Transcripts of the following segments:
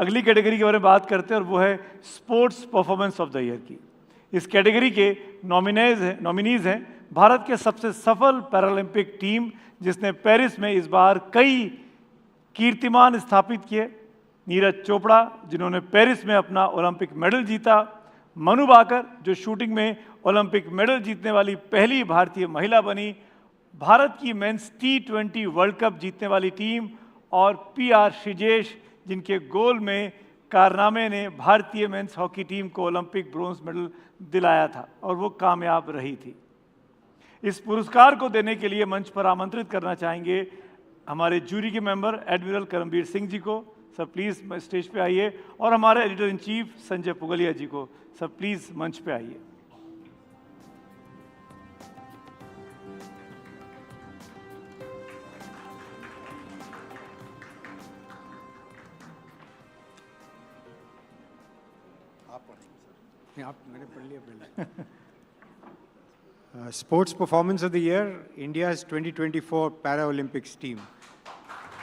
अगली कैटेगरी के बारे में बात करते हैं और वो है sports performance of the year की। इस कैटेगरी के नॉमिनीज हैं भारत के सबसे सफल पैरालंपिक टीम जिसने पेरिस में इस बार कई कीर्तिमान स्थापित किए। नीरज चोपड़ा जिन्होंने पेरिस में अपना ओलंपिक मेडल जीता, मनु भाकर जो शूटिंग में ओलंपिक मेडल जीतने वाली पहली भारतीय महिला बनी, भारत की मेंस T20 वर्ल्ड कप जीतने वाली टीम, और PR श्रीजेश जिनके गोल में कारनामे ने भारतीय मेंस हॉकी टीम को ओलंपिक ब्रोंज मेडल दिलाया था और वो कामयाब रही थी। इस पुरस्कार को देने के लिए मंच पर आमंत्रित करना चाहेंगे हमारे जूरी के मेंबर एडमिरल करमबीर सिंह जी को। सब प्लीज़ स्टेज पे आइए, और हमारे editor in chief Sanjay Pugalia ji को। सब प्लीज़ मंच पे आइए। आप मैंने पढ़ लिया पहले। Sports Performance of the Year, India's 2024 Paralympics team.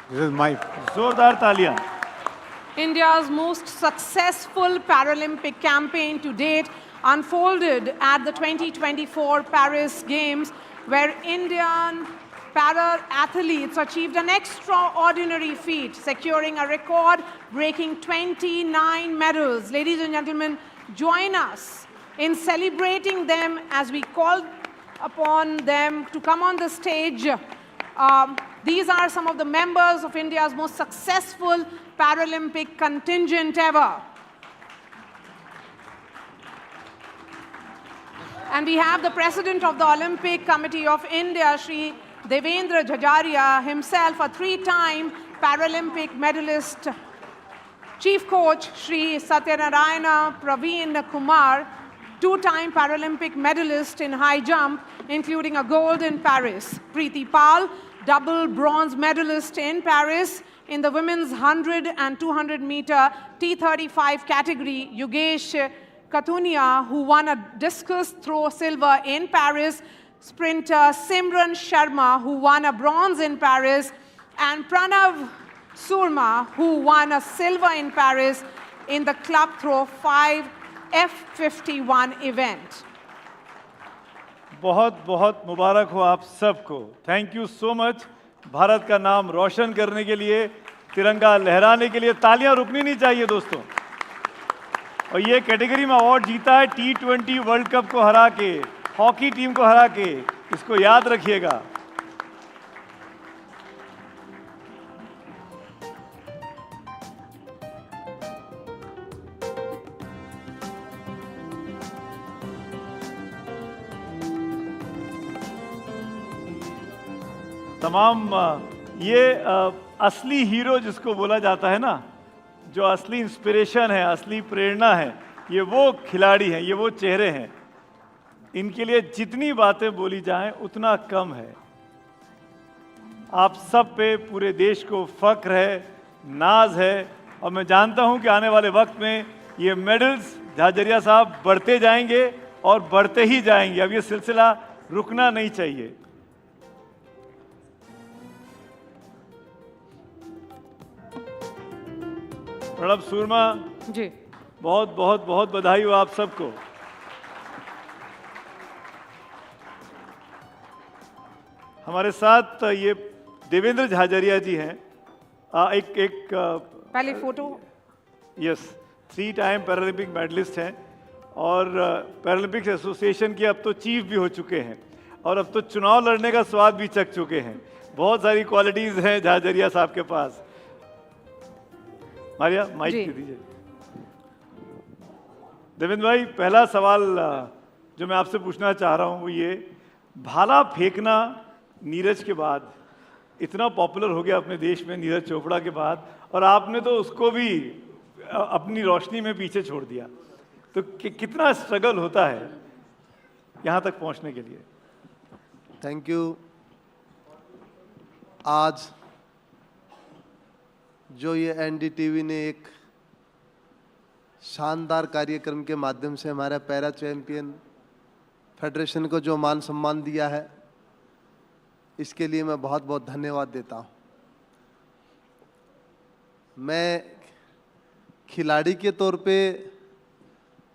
This is my जोरदार तालियां। India's most successful Paralympic campaign to date unfolded at the 2024 Paris Games, where Indian para-athletes achieved an extraordinary feat, securing a record-breaking 29 medals. Ladies and gentlemen, join us in celebrating them as we call upon them to come on the stage. These are some of the members of India's most successful Paralympic contingent ever. And we have the President of the Olympic Committee of India, Shri Devendra Jhajaria, himself a three-time Paralympic medalist. Chief Coach, Shri Satyanarayana Praveen Kumar, two-time Paralympic medalist in high jump, including a gold in Paris. Preeti Pal, double bronze medalist in Paris in the women's 100 and 200 meter T35 category. Yogesh Katunia, who won a discus throw silver in Paris. Sprinter Simran Sharma, who won a bronze in Paris. And Pranav Surma, who won a silver in Paris in the club throw 5 F51 event. बहुत बहुत मुबारक हो आप सबको। Thank you so much. Bharat का नाम रोशन करने के लिए, तिरंगा लहराने के लिए तालियां रुकनी नहीं चाहिए दोस्तों। और ये कैटेगरी में अवार्ड जीता है T20 वर्ल्ड कप को हरा के, हॉकी टीम को हरा के, इसको याद रखिएगा। तमाम ये असली हीरो जिसको बोला जाता है ना, जो असली इंस्पिरेशन है, असली प्रेरणा है, ये वो खिलाड़ी हैं, ये वो चेहरे हैं। इनके लिए जितनी बातें बोली जाएं उतना कम है। आप सब पे पूरे देश को फख्र है, नाज है, और मैं जानता हूं कि आने वाले वक्त में ये मेडल्स झाझरिया साहब बढ़ते जाएंगे और बढ़ते ही जाएंगे। अब ये सिलसिला रुकना नहीं चाहिए। प्रणब सूरमा जी, बहुत बहुत बहुत बधाई हो आप सबको। हमारे साथ ये देवेंद्र झाझरिया जी हैं। एक पहले photo. Yes, 3 time Paralympic medalist हैं और पैरालंपिक्स एसोसिएशन के अब तो चीफ भी हो चुके हैं, और अब तो चुनाव लड़ने का स्वाद भी चख चुके हैं। बहुत सारी क्वालिटीज हैं झाझरिया साहब के पास। मारिया माइक दे दीजिए। देवेंद्र भाई, पहला सवाल जो मैं आपसे पूछना चाह रहा हूं वो ये, भाला फेंकना नीरज के बाद इतना पॉपुलर हो गया अपने देश में, नीरज चोपड़ा के बाद, और आपने तो उसको भी अपनी रोशनी में पीछे छोड़ दिया। तो कितना स्ट्रगल होता है यहां तक पहुंचने के लिए? Thank you. आज जो ये NDTV ने एक शानदार कार्यक्रम के माध्यम से हमारे पैरा चैंपियन फेडरेशन को जो मान सम्मान दिया है, इसके लिए मैं बहुत बहुत धन्यवाद देता हूँ। मैं खिलाड़ी के तौर पे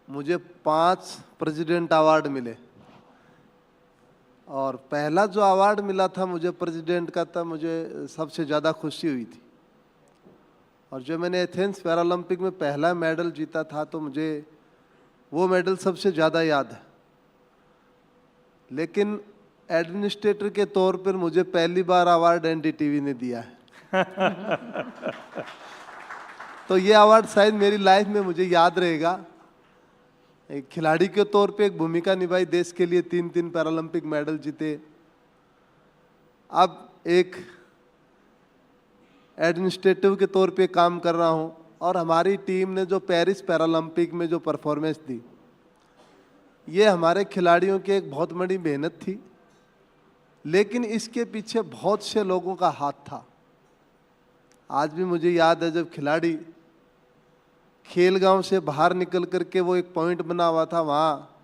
मुझे 5 प्रेसिडेंट अवार्ड मिले और पहला जो अवार्ड मिला था मुझे प्रेसिडेंट का, तब मुझे सबसे ज़्यादा खुशी हुई थी। और जो मैंने एथेंस पैरालंपिक में पहला मेडल जीता था तो मुझे वो मेडल सबसे ज़्यादा याद है। लेकिन एडमिनिस्ट्रेटर के तौर पर मुझे पहली बार अवार्ड एनडीटीवी ने दिया है। तो ये अवार्ड शायद मेरी लाइफ में मुझे याद रहेगा। एक खिलाड़ी के तौर पे एक भूमिका निभाई, देश के लिए 3 पैरालंपिक मेडल जीते। अब एक एडमिनिस्ट्रेटिव के तौर पे काम कर रहा हूँ और हमारी टीम ने जो पेरिस पैरालंपिक में जो परफॉर्मेंस दी, ये हमारे खिलाड़ियों की एक बहुत बड़ी मेहनत थी, लेकिन इसके पीछे बहुत से लोगों का हाथ था। आज भी मुझे याद है जब खिलाड़ी खेलगांव से बाहर निकल करके वो एक पॉइंट बना हुआ था, वहाँ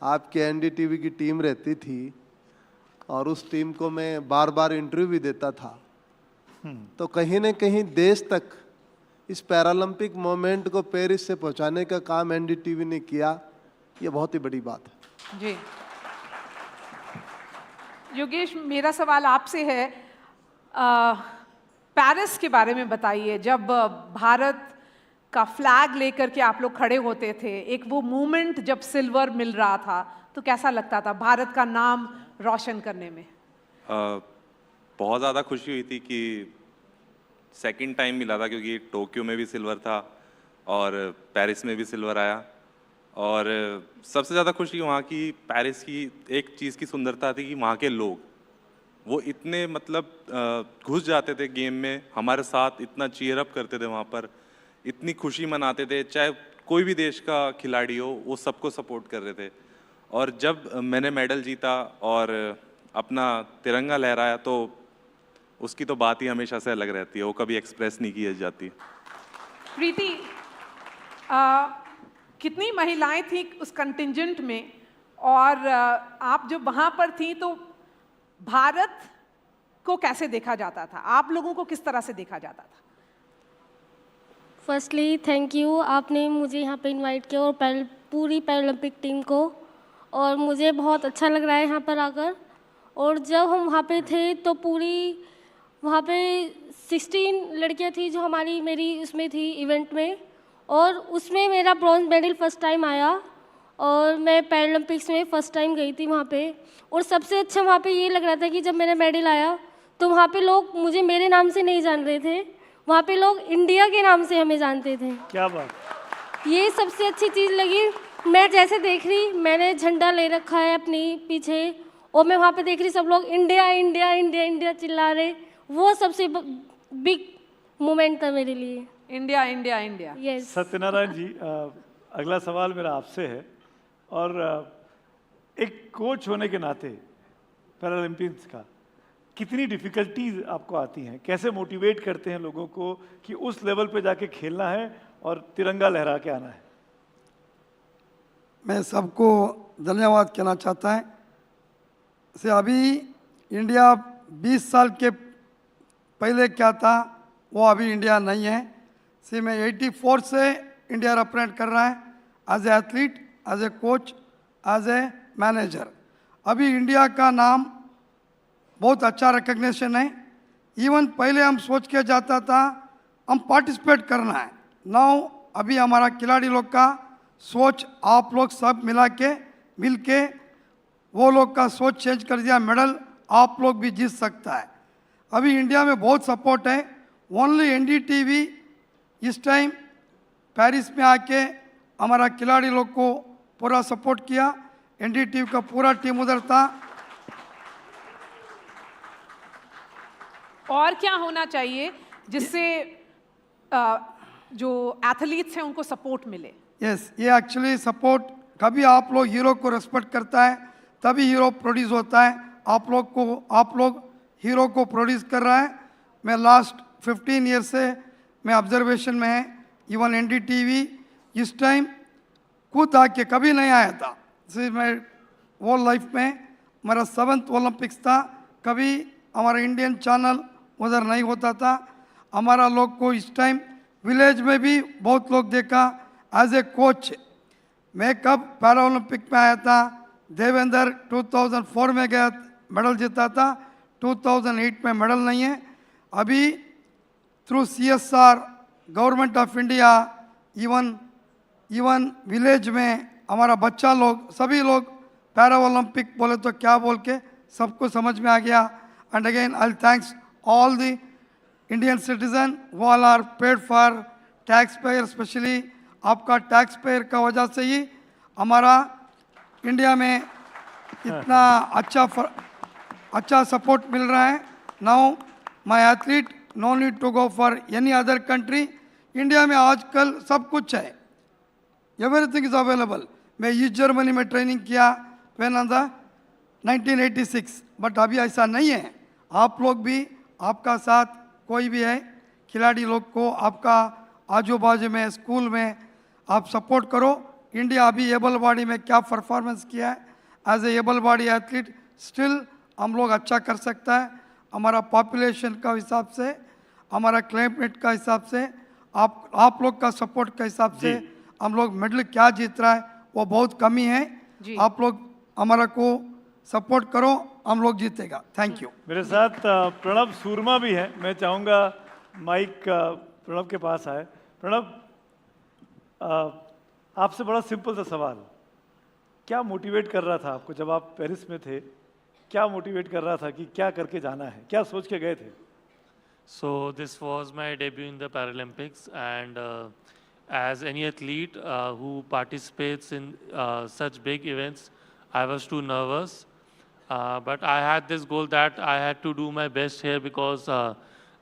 आपके एनडीटीवी की टीम रहती थी और उस टीम को मैं बार बार इंटरव्यू भी देता था। तो कहीं न कहीं देश तक इस पैरालंपिक मोमेंट को पेरिस से पहुंचाने का काम एनडीटीवी ने किया, ये बहुत ही बड़ी बात है। जी योगेश, मेरा सवाल आपसे है, पेरिस के बारे में बताइए। जब भारत का फ्लैग लेकर के आप लोग खड़े होते थे, एक वो मूवमेंट जब सिल्वर मिल रहा था, तो कैसा लगता था भारत का नाम रोशन करने में? बहुत ज़्यादा खुशी हुई थी कि सेकंड टाइम मिला था, क्योंकि टोक्यो में भी सिल्वर था और पेरिस में भी सिल्वर आया। और सबसे ज़्यादा खुशी वहाँ की पेरिस की एक चीज़ की सुंदरता थी कि वहाँ के लोग वो इतने मतलब घुस जाते थे गेम में, हमारे साथ इतना चीयर अप करते थे, वहाँ पर इतनी खुशी मनाते थे, चाहे कोई भी देश का खिलाड़ी हो वो सबको सपोर्ट कर रहे थे। और जब मैंने मेडल जीता और अपना तिरंगा लहराया तो उसकी तो बात ही हमेशा से अलग रहती है, वो कभी एक्सप्रेस नहीं की जाती। प्रीति, कितनी महिलाएं थी उस कंटिंजेंट में, और आप जब वहां पर थी तो भारत को कैसे देखा जाता था? आप लोगों को किस तरह से देखा जाता था? फर्स्टली थैंक यू, आपने मुझे यहाँ पे इनवाइट किया और पूरी पैरालंपिक टीम को, और मुझे बहुत अच्छा लग रहा है यहाँ पर आकर। और जब हम वहाँ पे थे तो पूरी वहाँ पे 16 लड़कियाँ थी जो मेरी उसमें थी इवेंट में, और उसमें मेरा ब्रॉन्ज मेडल फर्स्ट टाइम आया और मैं पैरालंपिक्स में फ़र्स्ट टाइम गई थी वहाँ पे। और सबसे अच्छा वहाँ पे ये लग रहा था कि जब मेरा मेडल आया तो वहाँ पे लोग मुझे मेरे नाम से नहीं जान रहे थे, वहाँ पे लोग इंडिया के नाम से हमें जानते थे। क्या बात! ये सबसे अच्छी चीज़ लगी। मैं जैसे देख रही, मैंने झंडा ले रखा है अपनी पीछे, और मैं वहाँ पे देख रही सब लोग इंडिया इंडिया इंडिया इंडिया चिल्ला रहे, वो सबसे बिग मोमेंट था मेरे लिए। India India India. Yes. Satyanarayan ji, अगला सवाल मेरा आपसे है, और एक कोच होने के नाते पैरालंपिक्स का कितनी डिफ़िकल्टीज आपको आती हैं? कैसे मोटिवेट करते हैं लोगों को कि उस लेवल पे जाके खेलना है और तिरंगा लहरा के आना है? मैं सबको धन्यवाद कहना चाहता है। से अभी इंडिया 20 साल के पहले क्या था वो अभी इंडिया नहीं है। से मैं 84 से इंडिया रिप्रेजेंट कर रहा है as a athlete, as a coach, as a manager. अभी इंडिया का नाम बहुत अच्छा रिकग्निशन है। इवन पहले हम सोच के जाता था हम पार्टिसिपेट करना है, नाउ अभी हमारा खिलाड़ी लोग का सोच आप लोग सब मिल के वो लोग का सोच चेंज कर दिया, मेडल आप लोग भी जीत सकता है। अभी इंडिया में बहुत सपोर्ट है। ओनली एनडीटीवी इस टाइम पेरिस में आके हमारा खिलाड़ी लोग को पूरा सपोर्ट किया। एनडीटीवी का पूरा टीम उधर था। और क्या होना चाहिए जिससे जो एथलीट्स हैं उनको सपोर्ट मिले? यस, ये एक्चुअली सपोर्ट, कभी आप लोग हीरो को रिस्पेक्ट करता है तभी हीरो प्रोड्यूस होता है। आप लोग हीरो को प्रोड्यूस कर रहा है। मैं लास्ट 15 ईयर से मैं ऑब्जर्वेशन में है। इवन एनडीटीवी इस टाइम खुद आके कभी नहीं आया था। सिर्फ मैं वो लाइफ में मेरा 7th ओलंपिक्स था, कभी हमारा इंडियन चैनल उधर नहीं होता था। हमारा लोग को इस टाइम विलेज में भी बहुत लोग देखा एज ए कोच। मैं कब पैरा ओलंपिक में आया था, देवेंद्र 2004 में गया, मेडल जीता था, 2008 में मेडल नहीं है। अभी through CSR, government of India, even village में हमारा बच्चा लोग, सभी लोग पैरा ओलंपिक बोले तो क्या बोल के सबको समझ में आ गया। And again I thanks all the Indian citizen वो all are paid for tax payer, specially आपका टैक्स पेयर का वजह से ही हमारा इंडिया में इतना अच्छा सपोर्ट मिल रहा है। Now my athlete no need to go for any other country. India में आजकल सब कुछ है, एवरीथिंग इज अवेलेबल। मैं ईस्ट जर्मनी में ट्रेनिंग किया व्हेन ऑन द 1986, बट अभी ऐसा नहीं है। आप लोग भी, आपका साथ कोई भी है, खिलाड़ी लोग को आपका आजू बाजू में स्कूल में आप सपोर्ट करो। इंडिया अभी एबल बॉडी में क्या परफॉर्मेंस किया है, as a able body athlete still हम लोग अच्छा कर सकता है। हमारा पॉपुलेशन का हिसाब से, हमारा क्लाइमेट का हिसाब से, आप लोग का सपोर्ट के हिसाब से हम लोग मेडल क्या जीत रहा है वो बहुत कमी है। आप लोग हमारा को सपोर्ट करो, हम लोग जीतेगा। Thank you. मेरे साथ प्रणब सूरमा भी है। मैं चाहूँगा माइक प्रणब के पास आए। प्रणब, आपसे बड़ा सिंपल सा सवाल, क्या मोटिवेट कर रहा था आपको जब आप पेरिस में थे? क्या मोटिवेट कर रहा था कि क्या करके जाना है, क्या सोच के गए थे? So this was my debut in the Paralympics, and as any athlete who participates in such big events, I was too nervous. But I had this goal that I had to do my best here, because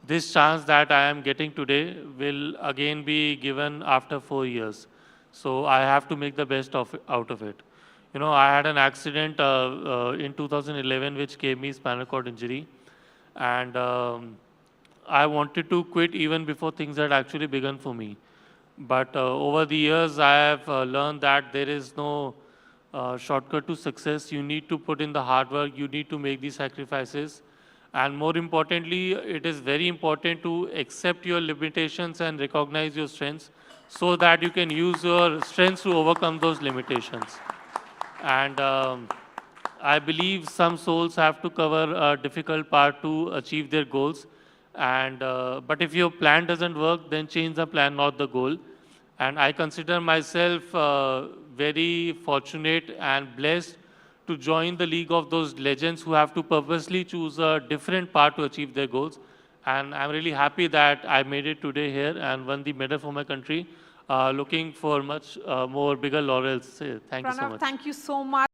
this chance that I am getting today will again be given after 4 years. So I have to make the best out of it. You know, I had an accident in 2011 which gave me spinal cord injury, and I wanted to quit even before things had actually begun for me. But over the years, I have learned that there is no shortcut to success. You need to put in the hard work. You need to make these sacrifices. And more importantly, it is very important to accept your limitations and recognize your strengths, so that you can use your strengths to overcome those limitations. And I believe some souls have to cover a difficult part to achieve their goals. And but if your plan doesn't work, then change the plan, not the goal. And I consider myself very fortunate and blessed to join the league of those legends who have to purposely choose a different path to achieve their goals. And I'm really happy that I made it today here and won the medal for my country. Looking for much more bigger laurels. Thank you so Pranav, much. thank you so much.